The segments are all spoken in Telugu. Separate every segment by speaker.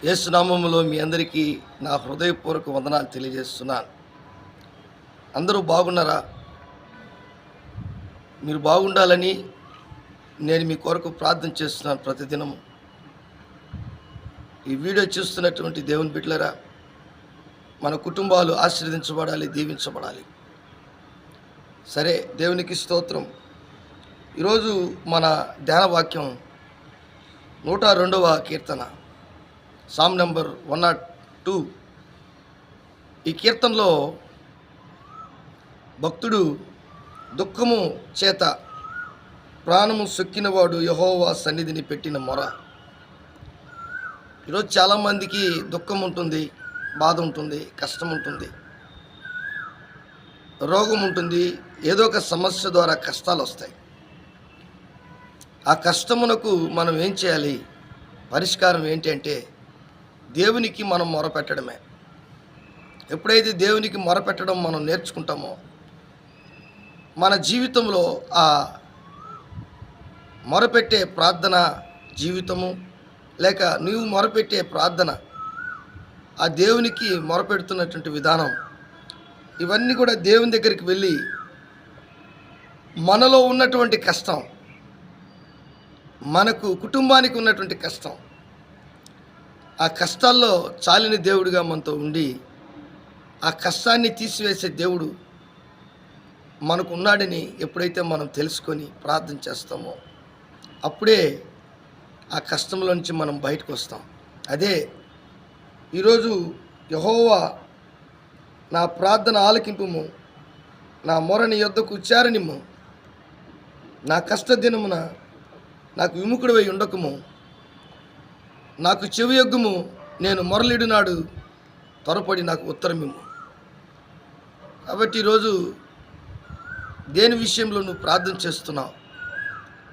Speaker 1: యేసు నామములో మీ అందరికీ నా హృదయపూర్వక వందనాలు తెలియజేస్తున్నాను. అందరూ బాగున్నారా? మీరు బాగుండాలని నేను మీ కొరకు ప్రార్థన చేస్తున్నాను ప్రతిదినము. ఈ వీడియో చూస్తున్నటువంటి దేవుని బిడ్డలారా, మన కుటుంబాలు ఆశీర్వదించబడాలి, దీవించబడాలి. సరే, దేవునికి స్తోత్రం. ఈరోజు మన ధ్యాన వాక్యం 102వ కీర్తన, సామ్ నెంబర్ 102. ఈ కీర్తనలో భక్తుడు దుఃఖము చేత ప్రాణము సొక్కినవాడు యెహోవా సన్నిధిని పెట్టిన మొర. ఈరోజు చాలామందికి దుఃఖం ఉంటుంది, బాధ ఉంటుంది, కష్టం ఉంటుంది, రోగం ఉంటుంది, ఏదో ఒక సమస్య ద్వారా కష్టాలు వస్తాయి. ఆ కష్టమునకు మనం ఏం చేయాలి? పరిష్కారం ఏంటి అంటే దేవునికి మనం మొరపెట్టడమే. ఎప్పుడైతే దేవునికి మొరపెట్టడం మనం నేర్చుకుంటామో మన జీవితంలో ఆ మొరపెట్టే ప్రార్థన జీవితము, లేక నువ్వు మొరపెట్టే ప్రార్థన, ఆ దేవునికి మొరపెడుతున్నటువంటి విధానం, ఇవన్నీ కూడా దేవుని దగ్గరికి వెళ్ళి మనలో ఉన్నటువంటి కష్టం, మనకు కుటుంబానికి ఉన్నటువంటి కష్టం, ఆ కష్టాల్లో చాలిన దేవుడిగా మనతో ఉండి ఆ కష్టాన్ని తీసివేసే దేవుడు మనకు ఉన్నాడని ఎప్పుడైతే మనం తెలుసుకొని ప్రార్థన చేస్తామో అప్పుడే ఆ కష్టంలో నుంచి మనం బయటకు వస్తాం. అదే ఈరోజు యెహోవా నా ప్రార్థన ఆలకింపుము, నా మొరని యొద్దకు ఉచ్చారణిమ్ము, నా కష్టదినమున నాకు విముఖుడివై ఉండకము, నాకు చెవియొగ్గుము, నేను మొరలిడు నాడు త్వరపడి నాకు ఉత్తరమిమ్ము. కాబట్టి ఈరోజు దేని విషయంలో నువ్వు ప్రార్థన చేస్తున్నావు?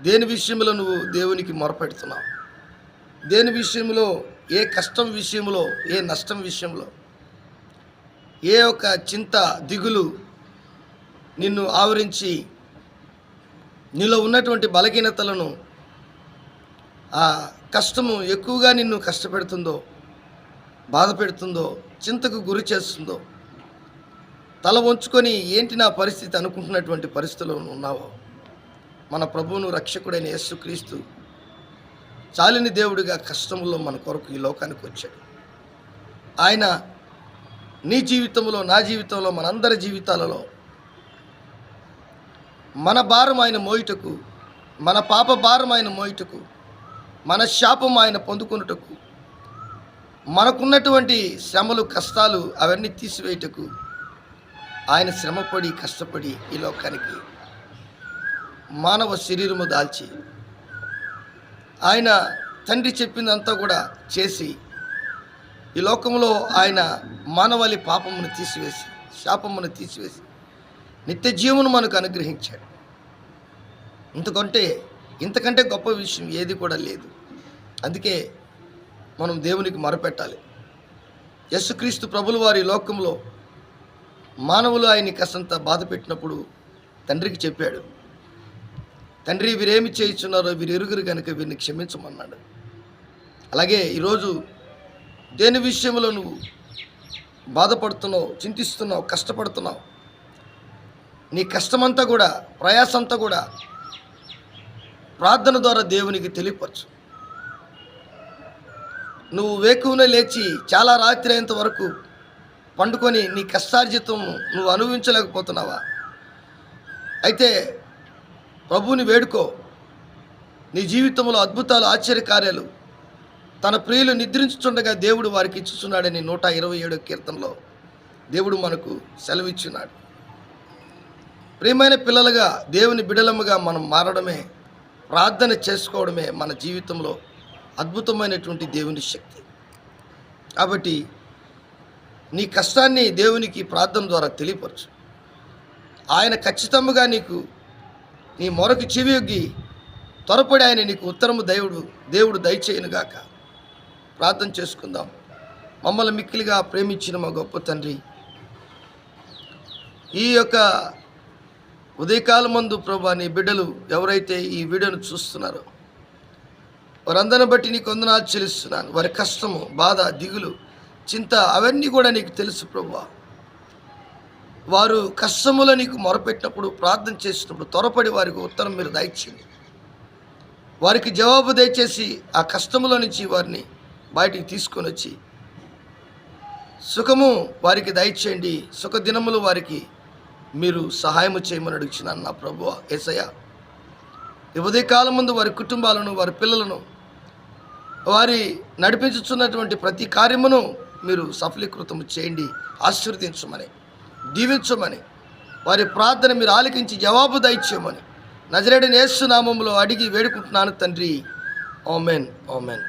Speaker 1: దేని విషయంలో నువ్వు దేవునికి మొరపెడుతున్నావు? దేని విషయంలో, ఏ కష్టం విషయంలో, ఏ నష్టం విషయంలో, ఏ ఒక చింత దిగులు నిన్ను ఆవరించి నీలో ఉన్నటువంటి బలహీనతలను, ఆ కష్టము ఎక్కువగా నిన్ను కష్టపెడుతుందో, బాధ పెడుతుందో, చింతకు గురి చేస్తుందో, తల వంచుకొని ఏంటి నా పరిస్థితి అనుకుంటున్నటువంటి పరిస్థితిలో ఉన్నావో, మన ప్రభువును రక్షకుడైన యేసుక్రీస్తు చాలిని దేవుడిగా కష్టంలో మన కొరకు ఈ లోకానికి వచ్చాడు. ఆయన నీ జీవితంలో, నా జీవితంలో, మనందరి జీవితాలలో మన భారం ఆయన మోయుటకు, మన పాప భారం ఆయన మోయుటకు, మన శాపం ఆయన పొందుకొనుటకు, మనకున్నటువంటి శ్రమలు, కష్టాలు అవన్నీ తీసివేయుటకు ఆయన శ్రమపడి కష్టపడి ఈ లోకానికి మానవ శరీరము దాల్చి ఆయన తండ్రి చెప్పిందంతా కూడా చేసి ఈ లోకంలో ఆయన మానవాళి పాపమును తీసివేసి, శాపమును తీసివేసి నిత్య జీవను మనకు అనుగ్రహించాడు. ఇంతకంటే గొప్ప విషయం ఏది కూడా లేదు. అందుకే మనం దేవునికి మొరపెట్టాలి. యేసుక్రీస్తు ప్రభుల వారి లోకంలో మానవులు ఆయన్ని కాసంత బాధ పెట్టినప్పుడు తండ్రికి చెప్పాడు, తండ్రి వీరేమి చేయించున్నారో వీరు ఎరుగురు కనుక వీరిని క్షమించమన్నాడు. అలాగే ఈరోజు దేని విషయంలో నువ్వు బాధపడుతున్నావు, చింతిస్తున్నావు, కష్టపడుతున్నావు, నీ కష్టమంతా కూడా, ప్రయాసంతా కూడా ప్రార్థన ద్వారా దేవునికి తెలియపరచు. నువ్వు వేకువనే లేచి చాలా రాత్రి అయ్యేంత వరకు పండుకొని నీ కష్టార్జితం నువ్వు అనుభవించలేకపోతున్నావా? అయితే ప్రభువుని వేడుకో. నీ జీవితంలో అద్భుతాలు, ఆశ్చర్యకార్యాలు తన ప్రియులు నిద్రించుచుండగా దేవుడు వారికి ఇచ్చుచున్నాడని 127వ కీర్తనలో దేవుడు మనకు సెలవిచ్చున్నాడు. ప్రియమైన పిల్లలుగా, దేవుని బిడలముగా మనం మారడమే, ప్రార్థన చేసుకోవడమే మన జీవితంలో అద్భుతమైనటువంటి దేవుని శక్తి. కాబట్టి నీ కష్టాన్ని దేవునికి ప్రార్థన ద్వారా తెలియపరచు. ఆయన ఖచ్చితంగా నీ మొరకు చెవియొగ్గి త్వరపడి ఆయన నీకు ఉత్తరము దేవుడు దయచేయునుగాక. ప్రార్థన చేసుకుందాం. మమ్మల్ని మిక్కిలిగా ప్రేమించిన మా గొప్ప తండ్రి, ఈ యొక్క ఉదయకాలం మందు ప్రభా నీ బిడ్డలు ఎవరైతే ఈ వీడియోను చూస్తున్నారో వారందరిని బట్టి నీకు వందనాలు చెల్లిస్తున్నాను. వారి కష్టము, బాధ, దిగులు, చింత అవన్నీ కూడా నీకు తెలుసు ప్రభువా. వారు కష్టములో నీకు మొరపెట్టినప్పుడు, ప్రార్థన చేసినప్పుడు త్వరపడి వారికి ఉత్తరం మీరు దయచేయండి. వారికి జవాబు దయచేసి ఆ కష్టములో నుంచి వారిని బయటికి తీసుకొని వచ్చి సుఖము వారికి దయచేయండి. సుఖ దినములు వారికి మీరు సహాయము చేయమని అడుగుచున్నాను నా ప్రభువా. యేసయ్య, ఈ ఉదయకాలం ముందు వారి కుటుంబాలను, వారి పిల్లలను, వారి నడిపించుతున్నటువంటి ప్రతి కార్యమును మీరు సఫలీకృతము చేయండి. ఆశీర్వదించమని, దీవించమని, వారి ప్రార్థన మీరు ఆలకించి జవాబు దయచేయమని నజరేయుడైన యేసు నామములో అడిగి వేడుకుంటున్నాను తండ్రి. ఆమేన్, ఆమేన్.